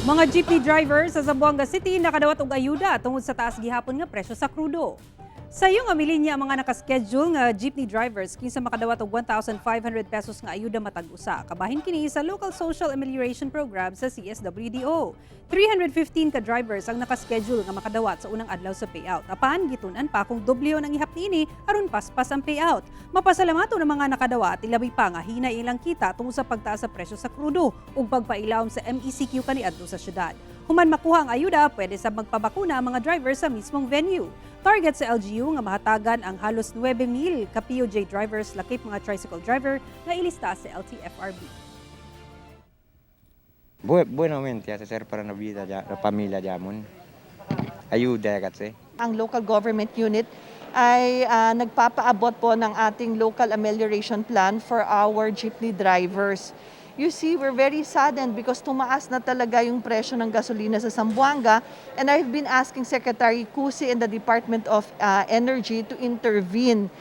Mga jeepney drivers sa Zamboanga City nakadawat og ayuda tungod sa taas gihapon nga presyo sa krudo. Sayo nga milinya ang mga nakaschedule nga jeepney drivers kinsa makadawat og 1,500 pesos nga ayuda matag usa. Kabahin kini sa Local Social Amelioration Program sa CSWDO. 315 ka drivers ang nakaschedule nga makadawat sa unang adlaw sa payout. Apan gitun-an pa kung doblyo nang ihap niini aron paspas ang payout. Mapasalamato ng mga nakadawat ilabi pa nga hinay ilang kita tungod sa pagtaas sa presyo sa krudo ug pagpailawom sa MECQ kaniadto sa syudad. Human makuha ang ayuda, pwede sa magpabakuna ang mga driver sa mismong venue. Target sa LGU nga mahatagan ang halos 9,000 ka POJ drivers lakip mga tricycle driver nga ilista sa LTFRB. Buenamente hace ser para la vida ya, la familia Jamon. Ayuda kasi. Ang local government unit ay nagpapaabot po ng ating local amelioration plan for our jeepney drivers. You see, we're very saddened because tumaas na talaga yung presyo ng gasolina sa Zamboanga, and I've been asking Secretary Cusi and the Department of Energy to intervene.